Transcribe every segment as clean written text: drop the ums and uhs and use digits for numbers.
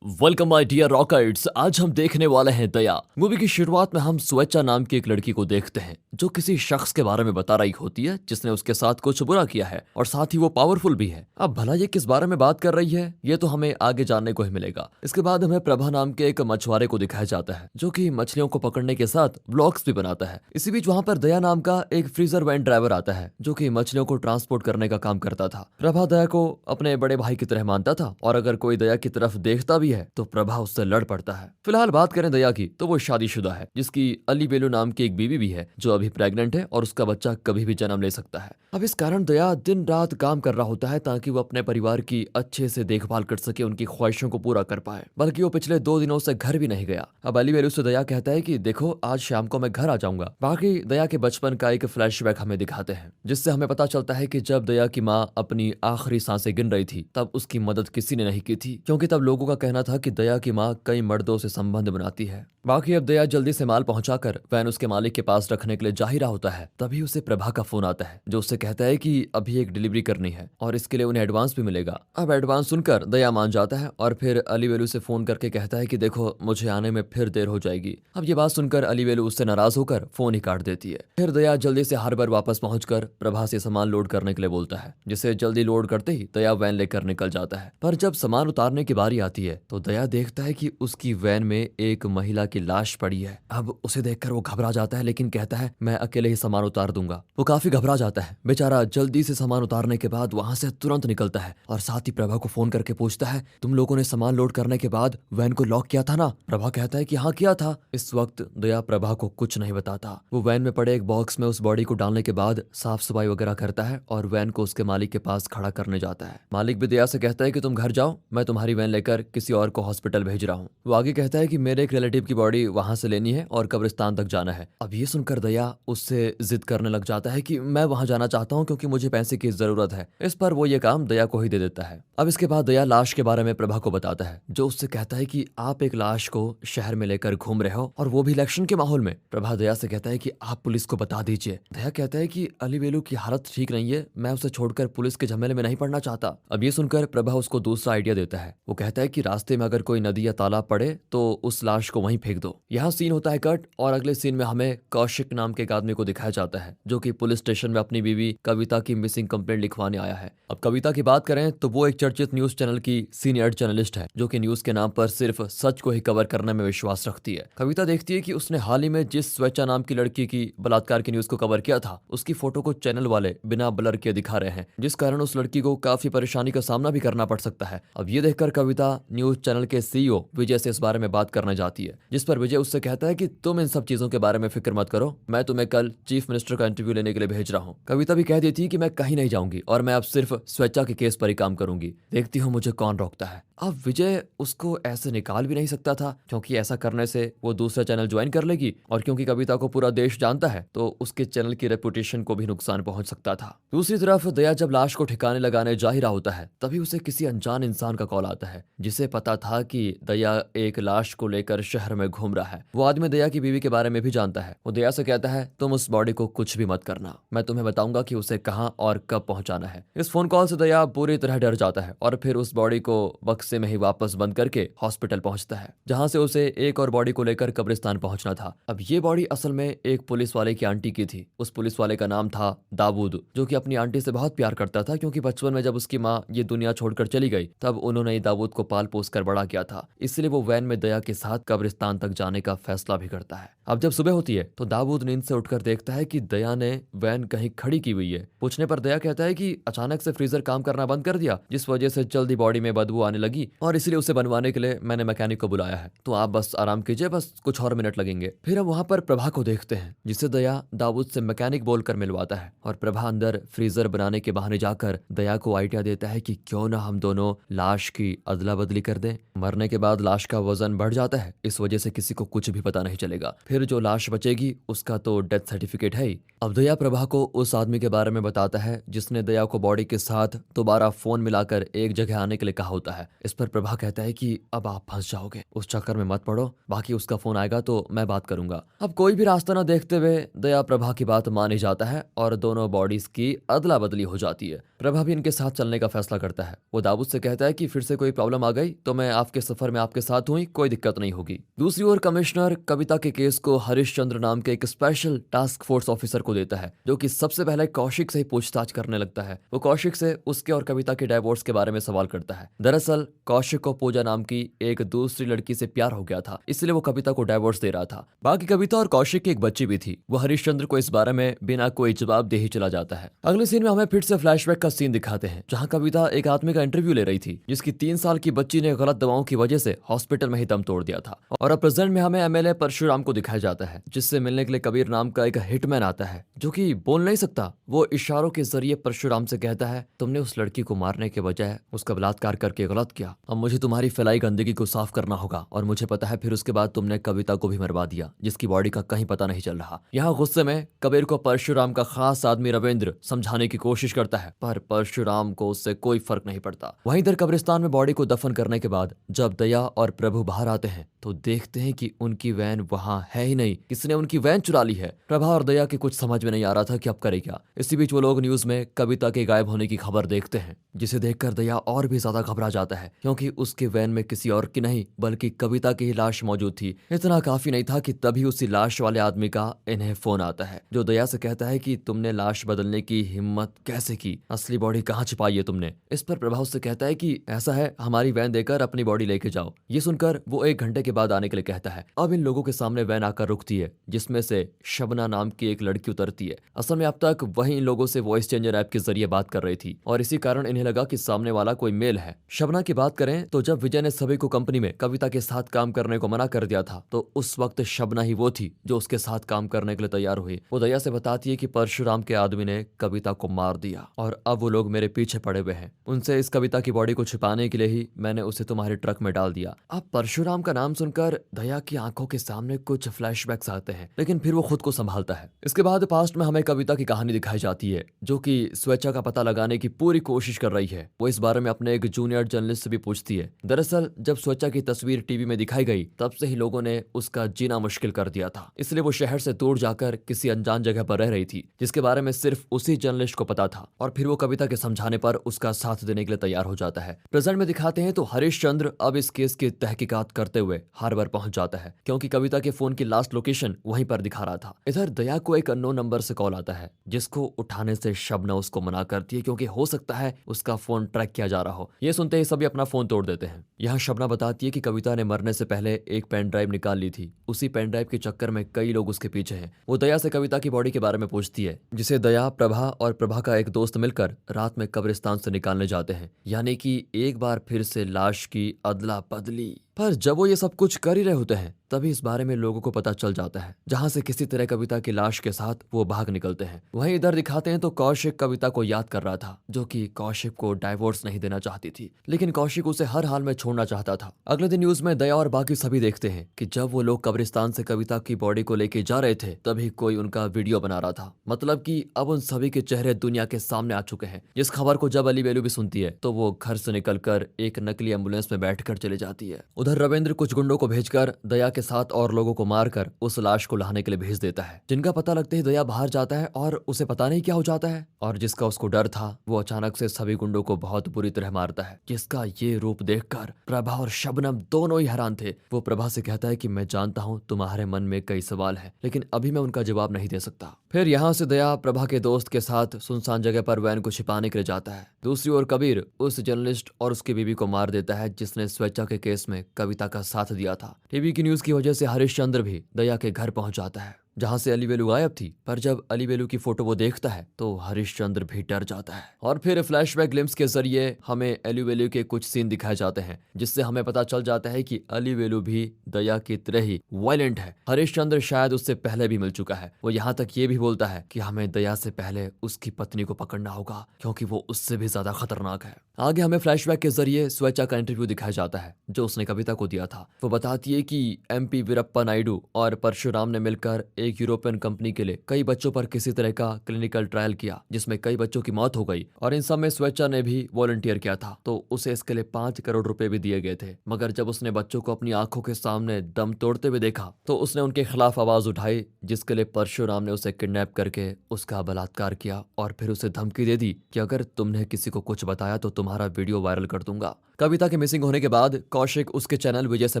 Welcome my dear rockets. आज हम देखने वाले हैं दया। मूवी की शुरुआत में हम स्वेच्छा नाम की एक लड़की को देखते हैं जो किसी शख्स के बारे में बता रही होती है जिसने उसके साथ कुछ बुरा किया है और साथ ही वो पावरफुल भी है। अब भला ये किस बारे में बात कर रही है ये तो हमें आगे जानने को ही मिलेगा। इसके बाद हमें प्रभा नाम के एक मछुआरे को दिखाया जाता है जो कि मछलियों को पकड़ने के साथ व्लॉग्स भी बनाता है। इसी बीच वहाँ पर दया नाम का एक फ्रीजर वैन ड्राइवर आता है जो कि मछलियों को ट्रांसपोर्ट करने का काम करता था। प्रभा दया को अपने बड़े भाई की तरह मानता था और अगर कोई दया की तरफ देखता भी है तो प्रभा उससे लड़ पड़ता है। फिलहाल बात करें दया की तो वो शादीशुदा है जिसकी अली बेलू नाम की एक बीवी भी है जो अभी प्रेग्नेंट है और उसका बच्चा कभी भी जन्म ले सकता है। अब इस कारण दया दिन रात काम कर रहा होता है ताकि वो अपने परिवार की अच्छे से देखभाल कर सके, उनकी ख्वाहिशों को पूरा कर पाए। बल्कि वो पिछले 2 दिनों से घर भी नहीं गया। अब अली बेलू से दया कहता है कि देखो आज शाम को मैं घर आ जाऊंगा। बाकी दया के बचपन का एक फ्लैशबैक हमें दिखाते हैं जिससे हमें पता चलता है कि जब दया की माँ अपनी आखिरी सांसें गिन रही थी तब उसकी मदद किसी ने नहीं की थी क्योंकि तब लोगों का कहना था कि दया की माँ कई मर्दों से संबंध बनाती है। बाकी अब दया जल्दी से माल पहुंचाकर वैन उसके मालिक के पास रखने के लिए जा ही रहा होता है। तभी उसे प्रभा का फोन आता है जो उससे कहता है कि अभी एक डिलीवरी करनी है और इसके लिए उन्हें एडवांस भी मिलेगा। अब एडवांस सुनकर दया मान जाता है और फिर अली वेलू से फोन करके कहता है कि देखो मुझे आने में फिर देर हो जाएगी। अब ये बात सुनकर अली वेलू उससे नाराज होकर फोन ही काट देती है। फिर दया जल्दी से हार्बर वापस पहुंचकर प्रभा से सामान लोड करने के लिए बोलता है जिसे जल्दी लोड करते ही दया वैन लेकर निकल जाता है। पर जब सामान उतारने की बारी आती है तो दया देखता है कि उसकी वैन में एक महिला की लाश पड़ी है। अब उसे देखकर वो घबरा जाता है लेकिन कहता है मैं अकेले ही सामान उतार दूंगा। वो काफी घबरा जाता है। बेचारा जल्दी से सामान उतारने के बाद वहां से तुरंत निकलता है और साथ ही प्रभा को फोन करके पूछता है तुम लोगों ने सामान लोड करने के बाद वैन को लॉक किया था ना। प्रभा कहता है कि हाँ किया था। इस वक्त दया प्रभा को कुछ नहीं बताता। वो वैन में पड़े एक बॉक्स में उस बॉडी को डालने के बाद साफ सफाई वगैरह करता है और वैन को उसके मालिक के पास खड़ा करने जाता है। मालिक भी दया से कहता है कि तुम घर जाओ, मैं तुम्हारी वैन लेकर किसी और को हॉस्पिटल भेज रहा हूँ। वो आगे कहता है कि मेरे एक रिलेटिव की बॉडी वहां से लेनी है और कब्रिस्तान तक जाना है। अब ये सुनकर दया उससे जिद करने लग जाता है कि मैं वहां जाना चाहता हूँ क्योंकि मुझे पैसे की जरूरत है। इस पर वो ये काम दया को ही दे देता है। अब इसके बाद दया लाश के बारे में प्रभा को बताता है जो उससे कहता है कि आप एक लाश को शहर में लेकर घूम रहे हो और वो भी इलेक्शन के माहौल में। प्रभा दया से कहता है कि आप पुलिस को बता दीजिए। दया कहता है कि अली वेलू की हालत ठीक नहीं है, मैं उसे छोड़कर पुलिस के झमेले में नहीं पड़ना चाहता। अब ये सुनकर प्रभा उसको दूसरा आइडिया देता है। वो कहता है कि रास्ते में अगर कोई नदी या तालाब पड़े तो उस लाश को वहीं फेंक दो। यहाँ सीन होता है कट और अगले सीन में हमें कौशिक नाम के एक आदमी को दिखाया जाता है जो कि पुलिस स्टेशन में अपनी बीवी कविता की मिसिंग कंप्लेंट लिखवाने आया है। अब कविता की बात करें तो वो एक चर्चित न्यूज चैनल की सीनियर जर्नलिस्ट है जो कि न्यूज के नाम पर सिर्फ सच को ही कवर करने में विश्वास रखती है। कविता देखती है कि उसने हाल ही में जिस स्वेच्छा नाम की लड़की की बलात्कार की न्यूज को कवर किया था उसकी फोटो को चैनल वाले बिना ब्लर किए दिखा रहे हैं जिस कारण उस लड़की को काफी परेशानी का सामना भी करना पड़ सकता है। अब ये देखकर कविता न्यूज चैनल के सीईओ विजय से इस बारे में बात करने जाती है जिस पर विजय उससे कहता है कि तुम इन सब चीजों के बारे में फिक्र मत करो, मैं तुम्हें कल चीफ मिनिस्टर का इंटरव्यू लेने के लिए भेज रहा हूँ। कविता भी कह देती है कि मैं कहीं नहीं जाऊंगी और मैं अब सिर्फ स्वेच्छा के केस पर ही काम करूंगी, देखती हूँ मुझे कौन रोकता है। अब विजय उसको ऐसे निकाल भी नहीं सकता था क्योंकि ऐसा करने से वो दूसरा चैनल ज्वाइन कर लेगी और क्योंकि कविता को पूरा देश जानता है तो उसके चैनल की रेपुटेशन को भी नुकसान पहुंच सकता था। दूसरी तरफ दया जब लाश को ठिकाने लगाने जा ही रहा होता है तभी उसे किसी अनजान इंसान का कॉल आता है जिसे पता था कि दया एक लाश को लेकर शहर में घूम रहा है। वो आदमी दया की बीवी के बारे में भी जानता है। वो दया से कहता है तुम उस बॉडी को कुछ भी मत करना, मैं तुम्हें बताऊंगा कि उसे कहाँ और कब पहुंचाना है। इस फोन कॉल से दया पूरी तरह डर जाता है और फिर उस बॉडी को बक्से में ही वापस बंद करके हॉस्पिटल पहुंचता है जहां से उसे एक और बॉडी को लेकर कब्रिस्तान पहुंचना था। अब ये बॉडी असल में एक पुलिस वाले की आंटी की थी। उस पुलिस वाले का नाम था दाऊद जो कि अपनी आंटी से बहुत प्यार करता था क्योंकि बचपन में जब उसकी माँ ये दुनिया छोड़कर चली गई तब उन्होंने दाऊद को पाल पोस कर बड़ा किया था, इसलिए वो वैन में दया के साथ कब्रिस्तान तक जाने का फैसला भी करता है। अब जब सुबह होती है तो दाऊद नींद से उठकर देखता है कि दया ने वैन कहीं खड़ी की हुई है। पूछने पर दया कहता है कि अचानक से फ्रीजर काम करना बंद कर दिया जिस वजह से जल्दी बॉडी में बदबू आने लगी और इसलिए उसे बनवाने के लिए मैंने मैकेनिक को बुलाया है, तो आप बस आराम कीजिए, बस कुछ और मिनट लगेंगे। फिर हम वहां पर प्रभा को देखते हैं जिसे दया दाऊद से मैकेनिक बोलकर मिलवाता है और प्रभा अंदर फ्रीजर बनाने के बहाने जाकर दया को आइडिया देता है कि क्यों ना हम दोनों लाश की अदला बदली कर दें। मरने के बाद लाश का वजन बढ़ जाता है, इस वजह से किसी को कुछ भी पता नहीं चलेगा। फिर जो लाश बचेगी उसका तो डेथ सर्टिफिकेट है ही। अब दया प्रभा को उस आदमी के बारे में बताता है जिसने दया को बॉडी के साथ दोबारा फोन मिलाकर एक जगह आने के लिए कहा होता है। इस पर प्रभा कहता है कि अब आप फंस जाओगे, उस चक्कर में मत पड़ो, बाकी उसका फोन आएगा तो मैं बात करूंगा। अब कोई भी रास्ता न देखते हुए दया प्रभा की बात मान ही जाता है और दोनों बॉडीज की अदला बदली हो जाती है। प्रभा भी इनके साथ चलने का फैसला करता है। वो दाऊद से कहता है कि फिर से कोई प्रॉब्लम आ गई तो मैं आपके सफर में आपके साथ हुई, कोई दिक्कत नहीं होगी। दूसरी ओर कमिश्नर कविता के केस को हरिश्चंद्र नाम के एक स्पेशल टास्क फोर्स ऑफिसर को देता है, जो कि सबसे पहले कौशिक से ही पूछताछ करने लगता है। वो कौशिक से उसके और कविता के डाइवोर्स के बारे में सवाल करता है। दरअसल कौशिक को पूजा नाम की एक दूसरी लड़की से प्यार हो गया था, इसलिए वो कविता को डाइवोर्स दे रहा था। बाकी कविता और कौशिक की एक बच्ची भी थी। वो हरिश्चंद्र को इस बारे में बिना कोई जवाब दे ही चला जाता है। अगले सीन में हमें फिर से फ्लैशबैक का सीन दिखाते हैं, जहां कविता एक आदमी का इंटरव्यू ले रही थी, जिसकी 3 साल की बच्ची ने गलत दवाओं की वजह से हॉस्पिटल में ही दम तोड़ दिया था। और अब प्रेजेंट में हमें एमएलए परशुराम को दिखाया जाता है, जिससे मिलने के लिए कबीर नाम का एक हिटमैन आता है, जो कि बोल नहीं सकता। वो इशारों के जरिए परशुराम से कहता है, तुमने उस लड़की को मारने के बजाय उसका बलात्कार करके गलत किया। अब मुझे तुम्हारी फैलाई गंदगी को साफ करना होगा, और मुझे पता है फिर उसके बाद तुमने कविता को भी मरवा दिया, जिसकी बॉडी का कहीं पता नहीं चल रहा। यहाँ गुस्से में कबीर को परशुराम का खास आदमी रविंद्र समझाने की कोशिश करता है, पर परशुराम को उससे कोई फर्क नहीं पड़ता। वहीं इधर कब्रिस्तान में बॉडी को दफन करने के बाद जब दया और प्रभु बाहर आते हैं तो देखते हैं कि उनकी वैन वहां है ही नहीं, किसने उनकी वैन चुरा ली है। प्रभा और दया के कुछ समझ में नहीं आ रहा था कि अब करे क्या। इसी बीच वो लोग न्यूज में कविता के गायब होने की खबर देखते हैं, जिसे देखकर दया और भी ज्यादा घबरा जाता है, क्योंकि उसके वैन में किसी और की नहीं बल्कि कविता की ही लाश मौजूद थी। इतना काफी नहीं था कि तभी उसी लाश वाले आदमी का इन्हें फोन आता है, जो दया से कहता है कि तुमने लाश बदलने की हिम्मत कैसे की, असली बॉडी कहाँ छिपाई है तुमने। इस पर प्रभा उससे कहता है कि ऐसा है, हमारी वैन देकर अपनी बॉडी लेके जाओ। ये सुनकर वो 1 घंटे के बाद आने के लिए कहता है। अब इन लोगों के सामने वैन आकर रुकती है, जिसमें से शबना नाम की एक लड़की उतरती है। असल में अब तक वही इन लोगों से वॉइस चेंजर ऐप के जरिए बात कर रही थी, और इसी कारण इन्हें लगा कि सामने वाला कोई मेल है। शबना की बात करें तो जब विजय ने सभी को कंपनी में कविता के साथ काम करने को मना कर दिया था, तो उस वक्त शबना ही वो थी जो उसके साथ काम करने के लिए तैयार हुई। वो दया से बताती है कि परशुराम के आदमी ने कविता को मार दिया, और अब वो लोग मेरे पीछे पड़े हुए हैं। उनसे इस कविता की बॉडी को छिपाने के लिए ही मैंने उसे तुम्हारे ट्रक में डाल दिया। अब परशुराम का नाम सुनकर दया की आंखों के सामने कुछ फ्लैशबैक्स आते हैं, लेकिन फिर वो खुद को संभालता है। इसके बाद पास्ट में हमें कविता की कहानी दिखाई जाती है, जो कि स्वेच्छा का पता लगाने की पूरी कोशिश कर रही है। वो इस बारे में अपने एक जूनियर जर्नलिस्ट से भी पूछती है। दरअसल जब स्वेच्छा की तस्वीर टीवी में दिखाई गई, तब से ही लोगों ने उसका जीना मुश्किल कर दिया था, इसलिए वो शहर से दूर जाकर किसी अनजान जगह पर रह रही थी, जिसके बारे में सिर्फ उसी जर्नलिस्ट को पता था। और फिर वो कविता के समझाने पर उसका साथ देने के लिए तैयार हो जाता है। प्रेजेंट में दिखाते हैं तो हरिश्चंद्र अब इस केस की तहकीकात करते हुए हार्बर पहुंच जाता है, क्योंकि कविता के फोन की लास्ट लोकेशन वहीं पर दिखा रहा था। इधर दया को एक अननोन नंबर से कॉल आता है, जिसको उठाने से शबना उसको मना करती है, क्योंकि हो सकता है उसका फोन ट्रैक किया जा रहा हो। ये सुनते ही सभी अपना फोन तोड़ देते हैं। यहाँ शबना बताती है कि कविता ने मरने से पहले एक पेन ड्राइव निकाल ली थी, उसी पेन ड्राइव के चक्कर में कई लोग उसके पीछे हैं। वो दया से कविता की बॉडी के बारे में पूछती है, जिसे दया, प्रभा और प्रभा का एक दोस्त मिलकर रात में कब्रिस्तान से निकालने जाते हैं। यानी कि एक बार फिर से लाश की अदला बदली। पर जब वो ये सब कुछ कर ही रहे होते हैं, तभी इस बारे में लोगों को पता चल जाता है, जहां से किसी तरह कविता की लाश के साथ वो भाग निकलते हैं। वहीं इधर दिखाते हैं तो कौशिक कविता को याद कर रहा था, जो कि कौशिक को डाइवोर्स नहीं देना चाहती थी, लेकिन कौशिक उसे हर हाल में छोड़ना चाहता था। अगले दिन न्यूज में दया और बाकी सभी देखते हैं कि जब वो लोग कब्रिस्तान से कविता की बॉडी को लेके जा रहे थे, तभी कोई उनका वीडियो बना रहा था। मतलब कि अब उन सभी के चेहरे दुनिया के सामने आ चुके हैं। इस खबर को जब अली वेलू भी सुनती है, तो वो घर से निकलकर एक नकली एम्बुलेंस में बैठकर चली जाती है। उधर रविंद्र कुछ गुंडों को भेजकर दया के साथ और लोगों को मारकर उस लाश को लाने के लिए भेज देता है, जिनका पता लगते ही दया बाहर जाता है और उसे पता नहीं क्या हो जाता है, और जिसका उसको डर था वो अचानक से सभी गुंडों को बहुत बुरी तरह मारता है, जिसका ये रूप देखकर प्रभा और शबनम दोनों ही हैरान थे। वो प्रभा से कहता है कि मैं जानता हूँ तुम्हारे मन में कई सवाल हैं, लेकिन अभी मैं उनका जवाब नहीं दे सकता। फिर यहाँ से दया प्रभा के दोस्त के साथ सुनसान जगह पर वैन को छिपाने के लिए जाता है। दूसरी ओर कबीर उस जर्नलिस्ट और उसकी बीवी को मार देता है, जिसने स्वेच्छा के केस में कविता का साथ दिया था। टीवी की न्यूज की वजह से हरिश्चंद्र भी दया के घर पहुंच जाता है, जहां से अली वेलू गायब थी। पर जब अली वेलू की फोटो वो देखता है तो हरिश्चंद्र भी डर जाता है। और फिर फ्लैशबैक ग्लिम्स के जरिए हमें अली वेलू के कुछ सीन दिखाए जाते हैं, जिससे हमें पता चल जाता है कि अली वेलू भी दया की तरह ही वायलेंट है। हरिश्चंद्र शायद उससे पहले भी मिल चुका है। वो यहाँ तक ये भी बोलता है कि हमें दया से पहले उसकी पत्नी को पकड़ना होगा, क्योंकि वो उससे भी ज्यादा खतरनाक है। आगे हमें फ्लैशबैक के जरिए स्वेच्छा का इंटरव्यू दिखाया जाता है, जो उसने कविता को दिया था। वो बताती है कि MP वीरप्पा नायडू और परशुराम ने मिलकर एक यूरोपियन कंपनी के लिए कई बच्चों पर किसी तरह का क्लिनिकल ट्रायल किया जिसमें कई बच्चों की मौत हो गई और इन सब में स्वेच्छा ने भी वॉलंटियर किया था, तो उसे इसके लिए 5 करोड़ रुपए भी दिए गए थे। मगर जब उसने बच्चों को अपनी आंखों के सामने दम तोड़ते हुए देखा तो उसने उनके खिलाफ आवाज उठाई, जिसके लिए परशुराम ने उसे किडनैप करके उसका बलात्कार किया और फिर उसे धमकी दे दी कि अगर तुमने किसी को कुछ बताया तो तुम्हारा वीडियो वायरल कर दूंगा। कविता के मिसिंग होने के बाद कौशिक उसके चैनल विजय से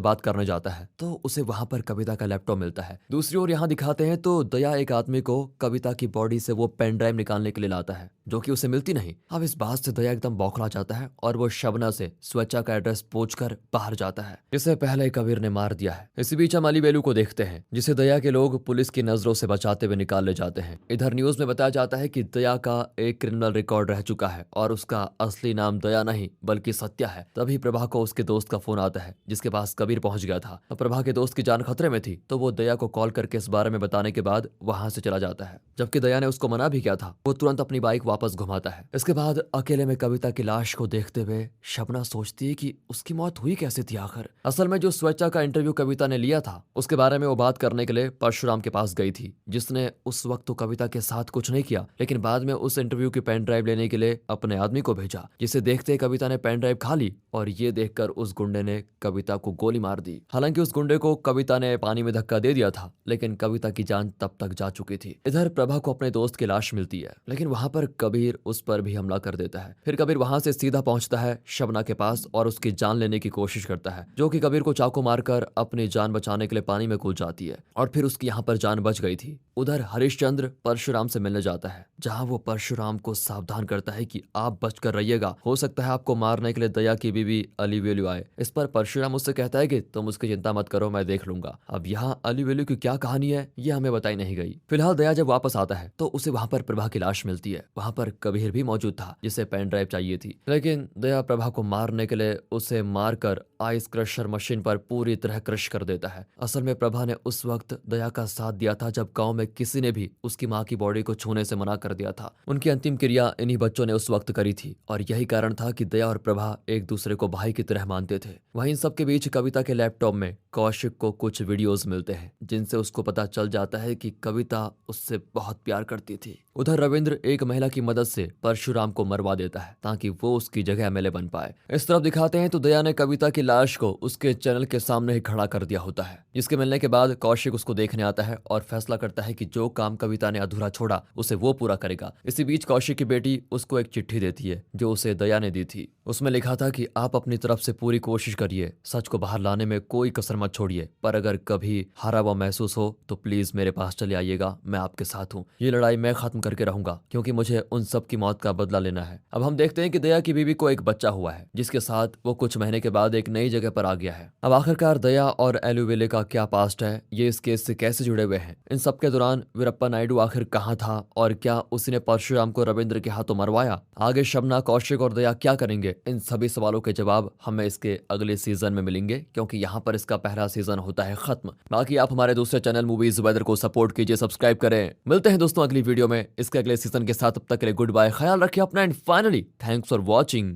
बात करने जाता है तो उसे वहां पर कविता का लैपटॉप मिलता है। दूसरी ओर यहाँ दिखाते हैं तो दया एक आदमी को कविता की बॉडी से वो पेन ड्राइव निकालने के लिए लाता है जो कि उसे मिलती नहीं। अब इस बात से दया एकदम बौखला जाता है और वो शबना से स्वेच्छा का एड्रेस पूछकर बाहर जाता है जिसे पहले कबीर ने मार दिया है। इसी बीच हम अली वेलू को देखते हैं जिसे दया के लोग पुलिस की नजरों से बचाते हुए निकाल ले जाते हैं। इधर न्यूज में बताया जाता है कि दया का एक क्रिमिनल रिकॉर्ड रह चुका है और उसका असली नाम दया नहीं बल्कि सत्या है। तभी प्रभा को उसके दोस्त का फोन आता है जिसके पास कबीर पहुंच गया था। अब प्रभा के दोस्त की जान खतरे में थी तो वो दया को कॉल करके इस बारे में बताने के बाद वहां से चला जाता है। जबकि दया ने उसको मना भी किया था, वो तुरंत अपनी बाइक वापस घुमाता है। इसके बाद अकेले में कविता की लाश को देखते हुए शबना सोचती है कि उसकी मौत हुई कैसे थी आखिर। असल में जो स्वेच्छा का इंटरव्यू कविता ने लिया था उसके बारे में वो बात करने के लिए परशुराम के पास गई थी, जिसने उस वक्त तो कविता के साथ कुछ नहीं किया लेकिन बाद में उस इंटरव्यू की पेन ड्राइव लेने के लिए अपने आदमी को भेजा, जिसे देखते ही कविता ने पेन ड्राइव खा ली और ये देखकर उस गुंडे ने कविता को गोली मार दी। हालांकि उस गुंडे को कविता ने पानी में धक्का दे दिया था लेकिन कविता की जान तब तक जा चुकी थी। इधर प्रभा को अपने दोस्त की लाश मिलती है लेकिन वहां पर कबीर उस पर भी हमला कर देता है। फिर कबीर वहां से सीधा पहुंचता है शबना के पास और उसकी जान लेने की कोशिश करता है, जो कि कबीर को चाकू मारकर अपनी जान बचाने के लिए पानी में कूद जाती है और फिर उसकी यहाँ पर जान बच गई थी। उधर हरिश्चंद्र परशुराम से मिलने जाता है जहां वो परशुराम को सावधान करता है कि आप बचकर रहिएगा, हो सकता है आपको मारने के लिए दया की बीवी अली वेलू आए। इस पर परशुराम उससे कहता है कि तुम उसकी चिंता मत करो, मैं देख लूंगा। अब यहाँ अली वेलू की क्या कहानी है ये हमें बताई नहीं गई। फिलहाल दया जब वापस आता है तो उसे वहां पर प्रभा की लाश मिलती है। वहां पर कबीर भी मौजूद था जिसे पेन ड्राइव चाहिए थी, लेकिन दया प्रभा को मारने के लिए उसे मारकर आइस क्रशर मशीन पर पूरी तरह क्रश कर देता है। असल में प्रभा ने उस वक्त दया का साथ दिया था जब गांव में किसी ने भी उसकी माँ की बॉडी को छूने से मना कर दिया था। उनकी अंतिम क्रिया इन्हीं बच्चों ने उस वक्त करी थी और यही कारण था कि दया और प्रभा एक दूसरे को भाई की तरह मानते थे। वहीं इन सबके बीच कविता के लैपटॉप में कौशिक को कुछ वीडियोस मिलते हैं जिनसे उसको पता चल जाता है कि कविता उससे बहुत प्यार करती थी। उधर रविंद्र एक महिला की मदद से परशुराम को मरवा देता है ताकि वो उसकी जगह एमएलए बन पाए। इस तरफ दिखाते हैं तो दया ने कविता की लाश को उसके चैनल के सामने ही खड़ा कर दिया होता है, जिसके मिलने के बाद कौशिक उसको देखने आता है और फैसला करता है कि जो काम कविता ने अधूरा छोड़ा उसे वो पूरा करेगा। इसी बीच कौशिक की बेटी उसको एक चिट्ठी देती है जो उसे दया ने दी थी। उसमें लिखा था कि आप अपनी तरफ से पूरी कोशिश करिए, सच को बाहर लाने में कोई कसर मत छोड़िए, पर अगर कभी हारा हुआ महसूस हो तो प्लीज मेरे पास चले आइएगा, मैं आपके साथ हूँ। ये लड़ाई मैं खत्म करके रहूंगा क्योंकि मुझे उन सब की मौत का बदला लेना है। अब हम देखते हैं कि दया की बीवी को एक बच्चा हुआ है जिसके साथ वो कुछ महीने के बाद एक नई जगह पर आ गया है। अब आखिरकार दया और एलुवेले का क्या पास्ट है, ये इस केस से कैसे जुड़े हुए हैं, इन सब के दौरान वीरप्पा नायडू आखिर कहाँ था और क्या उसने परशुराम को रविंद्र के हाथों मरवाया, आगे शबना, कौशिक और दया क्या करेंगे, इन सभी सवालों के जवाब हमें इसके अगले सीजन में मिलेंगे क्योंकि यहाँ पर इसका पहला सीजन होता है खत्म। बाकी आप हमारे दूसरे चैनल मूवीज वेदर को सपोर्ट कीजिए, सब्सक्राइब करें। मिलते हैं दोस्तों अगली वीडियो में इसके अगले सीजन के साथ, तब तक के लिए गुड बाय, ख्याल रखिए अपना and finally thanks for watching.